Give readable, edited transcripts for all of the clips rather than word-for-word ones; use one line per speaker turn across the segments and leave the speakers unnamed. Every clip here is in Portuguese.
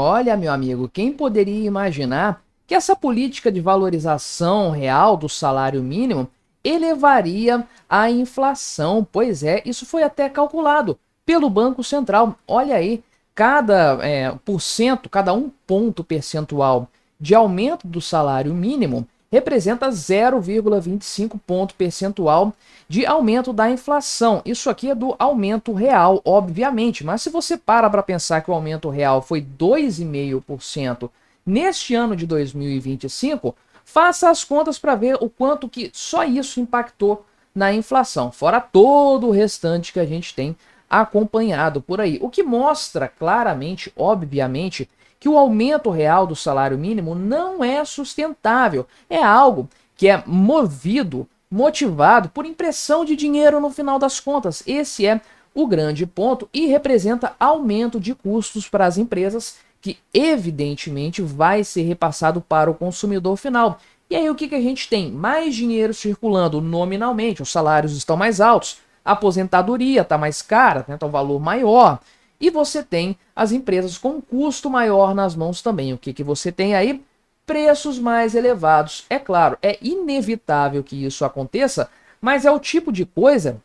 Olha, meu amigo, quem poderia imaginar que essa política de valorização real do salário mínimo elevaria a inflação? Pois é, isso foi até calculado pelo Banco Central. Olha aí, cada por cento, cada um ponto percentual de aumento do salário mínimo representa 0,25 ponto percentual de aumento da inflação. Isso aqui é do aumento real, obviamente, mas se você para pensar que o aumento real foi 2,5% neste ano de 2025, faça as contas para ver o quanto que só isso impactou na inflação, fora todo o restante que a gente tem acompanhado por aí. O que mostra claramente, obviamente, que o aumento real do salário mínimo não é sustentável. É algo que é motivado por impressão de dinheiro no final das contas. Esse é o grande ponto e representa aumento de custos para as empresas, que evidentemente vai ser repassado para o consumidor final. E aí o que a gente tem? Mais dinheiro circulando nominalmente, os salários estão mais altos, a aposentadoria está mais cara, né, tá um valor maior. E você tem as empresas com um custo maior nas mãos também. O que você tem aí? Preços mais elevados. É claro, é inevitável que isso aconteça, mas é o tipo de coisa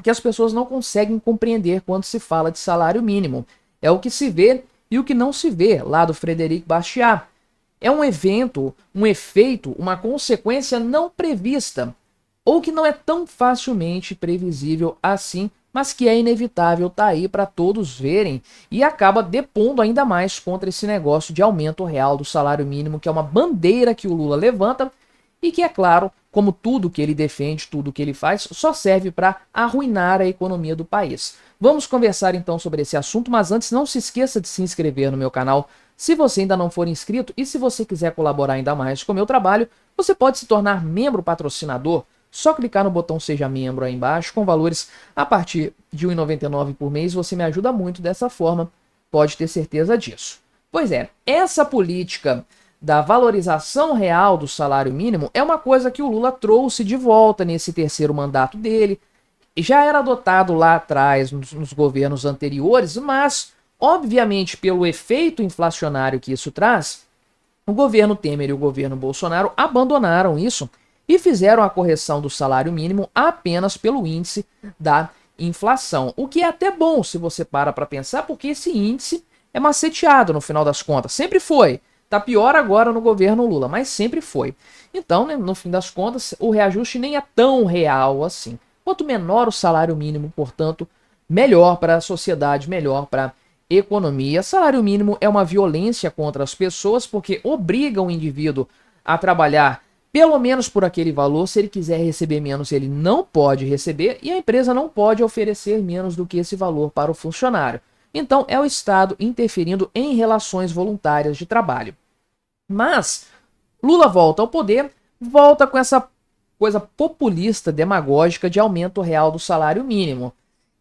que as pessoas não conseguem compreender quando se fala de salário mínimo. É o que se vê e o que não se vê, lá do Frederic Bastiat. É um evento, um efeito, uma consequência não prevista, ou que não é tão facilmente previsível assim, mas que é inevitável, tá aí para todos verem, e acaba depondo ainda mais contra esse negócio de aumento real do salário mínimo, que é uma bandeira que o Lula levanta e que, é claro, como tudo que ele defende, tudo que ele faz, só serve para arruinar a economia do país. Vamos conversar então sobre esse assunto, mas antes não se esqueça de se inscrever no meu canal se você ainda não for inscrito, e se você quiser colaborar ainda mais com o meu trabalho, você pode se tornar membro patrocinador. Só clicar no botão Seja Membro aí embaixo, com valores a partir de R$ 1,99 por mês, você me ajuda muito dessa forma, pode ter certeza disso. Pois é, essa política da valorização real do salário mínimo é uma coisa que o Lula trouxe de volta nesse terceiro mandato dele. Já era adotado lá atrás, nos governos anteriores, mas, obviamente, pelo efeito inflacionário que isso traz, o governo Temer e o governo Bolsonaro abandonaram isso e fizeram a correção do salário mínimo apenas pelo índice da inflação. O que é até bom se você para pensar, porque esse índice é maceteado no final das contas. Sempre foi. Tá pior agora no governo Lula, mas sempre foi. Então, né, no fim das contas, o reajuste nem é tão real assim. Quanto menor o salário mínimo, portanto, melhor para a sociedade, melhor para a economia. Salário mínimo é uma violência contra as pessoas porque obriga o indivíduo a trabalhar pelo menos por aquele valor. Se ele quiser receber menos, ele não pode receber, e a empresa não pode oferecer menos do que esse valor para o funcionário. Então, é o Estado interferindo em relações voluntárias de trabalho. Mas Lula volta ao poder, volta com essa coisa populista, demagógica de aumento real do salário mínimo,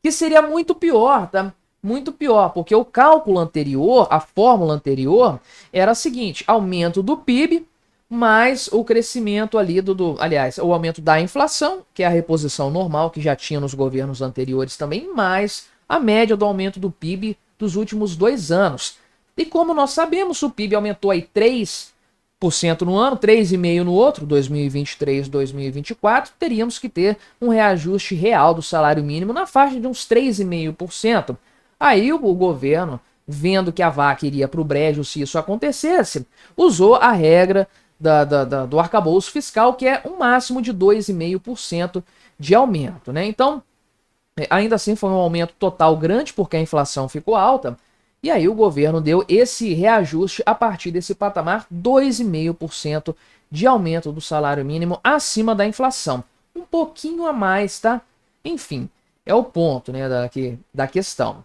que seria muito pior, tá? Muito pior, porque o cálculo anterior, a fórmula anterior, era a seguinte: aumento do PIB mais o crescimento ali aliás, o aumento da inflação, que é a reposição normal que já tinha nos governos anteriores também, mais a média do aumento do PIB dos últimos 2 anos. E como nós sabemos, o PIB aumentou aí 3% no ano, 3,5% no outro, 2023, 2024, teríamos que ter um reajuste real do salário mínimo na faixa de uns 3,5%. Aí o governo, vendo que a vaca iria para o brejo se isso acontecesse, usou a regra do arcabouço fiscal, que é um máximo de 2,5% de aumento, né? Então, ainda assim foi um aumento total grande, porque a inflação ficou alta, e aí o governo deu esse reajuste a partir desse patamar, 2,5% de aumento do salário mínimo acima da inflação. Um pouquinho a mais, tá? Enfim, é o ponto, né, da questão.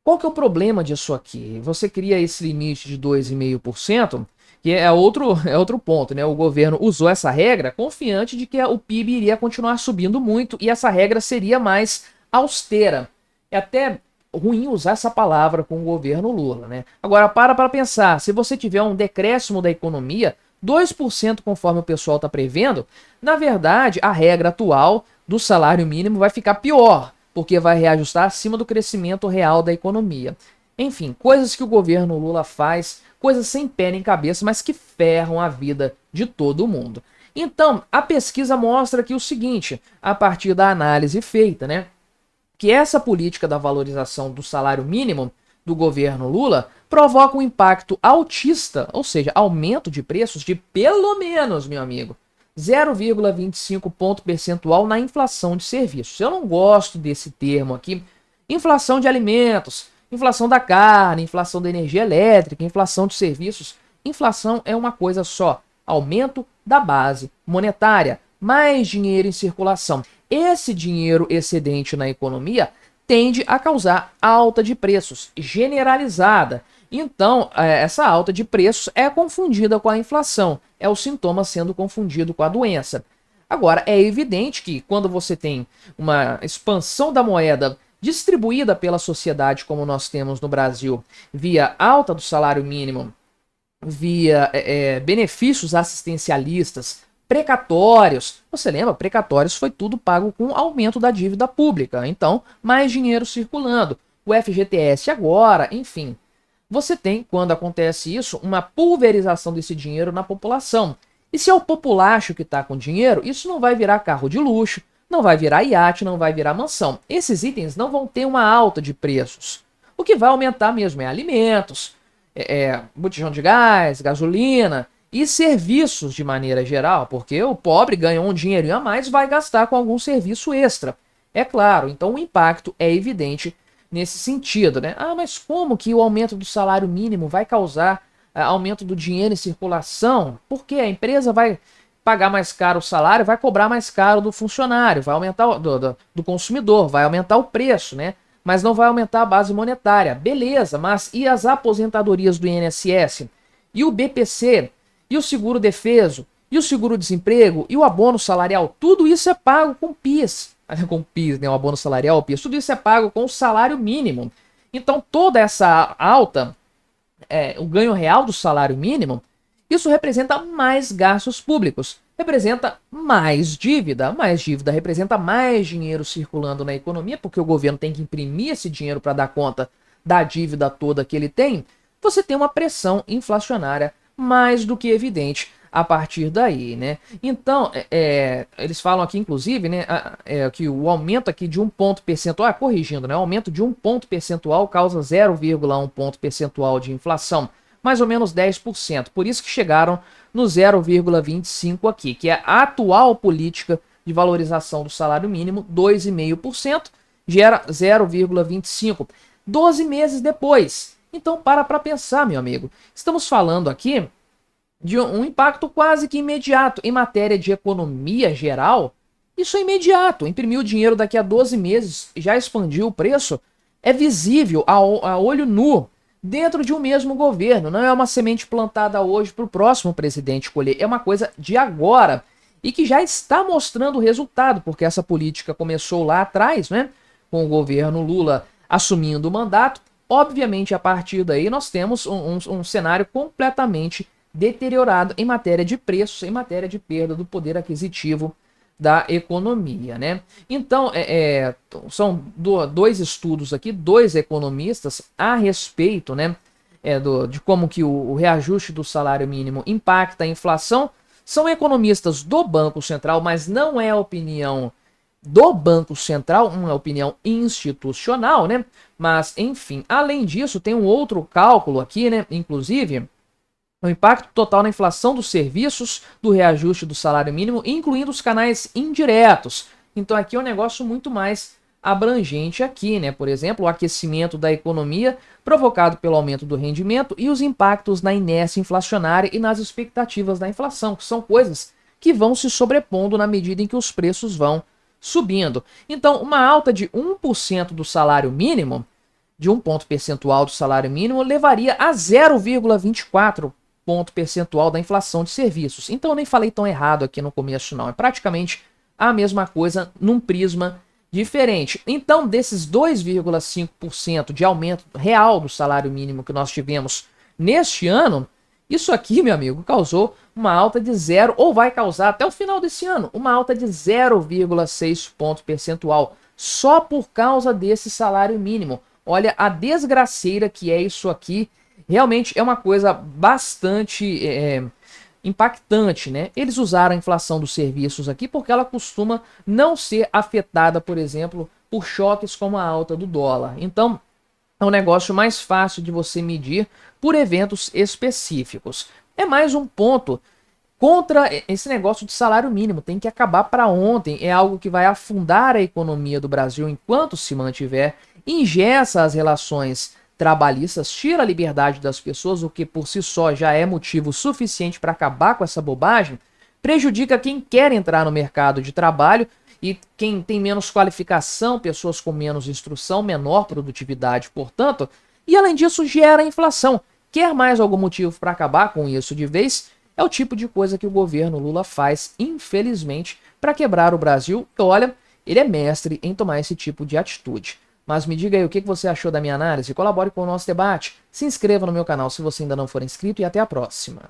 Qual que é o problema disso aqui? Você cria esse limite de 2,5%, que é outro ponto, né? O governo usou essa regra confiante de que o PIB iria continuar subindo muito e essa regra seria mais austera. É até ruim usar essa palavra com o governo Lula, né? Agora, para pensar, se você tiver um decréscimo da economia, 2% conforme o pessoal está prevendo, na verdade, a regra atual do salário mínimo vai ficar pior, porque vai reajustar acima do crescimento real da economia. Enfim, coisas que o governo Lula faz, coisas sem pé nem cabeça, mas que ferram a vida de todo mundo. Então, a pesquisa mostra aqui o seguinte, a partir da análise feita, né? Que essa política da valorização do salário mínimo do governo Lula provoca um impacto altista, ou seja, aumento de preços de pelo menos, meu amigo, 0,25 ponto percentual na inflação de serviços. Eu não gosto desse termo aqui. Inflação de alimentos, inflação da carne, inflação da energia elétrica, inflação de serviços. Inflação é uma coisa só. Aumento da base monetária, mais dinheiro em circulação. Esse dinheiro excedente na economia tende a causar alta de preços generalizada. Então, essa alta de preços é confundida com a inflação, é o sintoma sendo confundido com a doença. Agora, é evidente que quando você tem uma expansão da moeda distribuída pela sociedade, como nós temos no Brasil, via alta do salário mínimo, via benefícios assistencialistas, precatórios. Você lembra? Precatórios foi tudo pago com aumento da dívida pública. Então, mais dinheiro circulando. O FGTS agora, enfim. Você tem, quando acontece isso, uma pulverização desse dinheiro na população. E se é o populacho que está com dinheiro, isso não vai virar carro de luxo, não vai virar iate, não vai virar mansão. Esses itens não vão ter uma alta de preços. O que vai aumentar mesmo é alimentos, botijão de gás, gasolina e serviços de maneira geral, porque o pobre ganha um dinheirinho a mais e vai gastar com algum serviço extra. É claro, então o impacto é evidente nesse sentido, né? Ah, mas como que o aumento do salário mínimo vai causar aumento do dinheiro em circulação? Porque a empresa vai pagar mais caro o salário, vai cobrar mais caro do funcionário, vai aumentar do consumidor, vai aumentar o preço, né? Mas não vai aumentar a base monetária. Beleza, mas e as aposentadorias do INSS? E o BPC? E o seguro-defeso? E o seguro-desemprego? E o abono salarial? Tudo isso é pago com PIS. Com PIS, né? O abono salarial, o PIS. Tudo isso é pago com o salário mínimo. Então, toda essa alta, o ganho real do salário mínimo, isso representa mais gastos públicos. Representa mais dívida representa mais dinheiro circulando na economia, porque o governo tem que imprimir esse dinheiro para dar conta da dívida toda que ele tem. Você tem uma pressão inflacionária mais do que evidente a partir daí, né? Então, eles falam aqui, inclusive, né, que o aumento aqui de 1 ponto percentual, corrigindo, né, o aumento de 1 ponto percentual causa 0,1 ponto percentual de inflação, mais ou menos 10%. Por isso que chegaram no 0,25 aqui, que é a atual política de valorização do salário mínimo, 2,5%, gera 0,25. 12 meses depois. Então, para pensar, meu amigo. Estamos falando aqui de um impacto quase que imediato em matéria de economia geral. Isso é imediato. Imprimir o dinheiro daqui a 12 meses, já expandiu o preço, é visível a olho nu dentro de um mesmo governo. Não é uma semente plantada hoje para o próximo presidente colher. É uma coisa de agora e que já está mostrando o resultado, porque essa política começou lá atrás, né, com o governo Lula assumindo o mandato. Obviamente, a partir daí, nós temos um cenário completamente deteriorado em matéria de preços, em matéria de perda do poder aquisitivo da economia, né? Então, são dois estudos aqui, dois economistas a respeito, né, de como que o reajuste do salário mínimo impacta a inflação. São economistas do Banco Central, mas não é a opinião do Banco Central, uma opinião institucional, né? Mas, enfim, além disso, tem um outro cálculo aqui, né? Inclusive, o impacto total na inflação dos serviços do reajuste do salário mínimo, incluindo os canais indiretos. Então aqui é um negócio muito mais abrangente aqui, né? Por exemplo, o aquecimento da economia provocado pelo aumento do rendimento e os impactos na inércia inflacionária e nas expectativas da inflação, que são coisas que vão se sobrepondo na medida em que os preços vão subindo. Então, uma alta de 1% do salário mínimo, de 1 ponto percentual do salário mínimo, levaria a 0,24 ponto percentual da inflação de serviços. Então eu nem falei tão errado aqui no começo não, é praticamente a mesma coisa num prisma diferente. Então desses 2,5% de aumento real do salário mínimo que nós tivemos neste ano, isso aqui, meu amigo, causou uma alta de 0, ou vai causar até o final desse ano, uma alta de 0,6 ponto percentual, só por causa desse salário mínimo. Olha a desgraceira que é isso aqui. Realmente é uma coisa bastante impactante, né? Eles usaram a inflação dos serviços aqui porque ela costuma não ser afetada, por exemplo, por choques como a alta do dólar. Então, é um negócio mais fácil de você medir por eventos específicos. É mais um ponto contra esse negócio de salário mínimo. Tem que acabar para ontem. É algo que vai afundar a economia do Brasil enquanto se mantiver. Engessa as relações trabalhistas, tira a liberdade das pessoas, o que por si só já é motivo suficiente para acabar com essa bobagem. Prejudica quem quer entrar no mercado de trabalho e quem tem menos qualificação, pessoas com menos instrução, menor produtividade, portanto. E além disso, gera inflação. Quer mais algum motivo para acabar com isso de vez? É o tipo de coisa que o governo Lula faz, infelizmente, para quebrar o Brasil. E olha, ele é mestre em tomar esse tipo de atitude. Mas me diga aí o que você achou da minha análise, colabore com o nosso debate, se inscreva no meu canal se você ainda não for inscrito e até a próxima.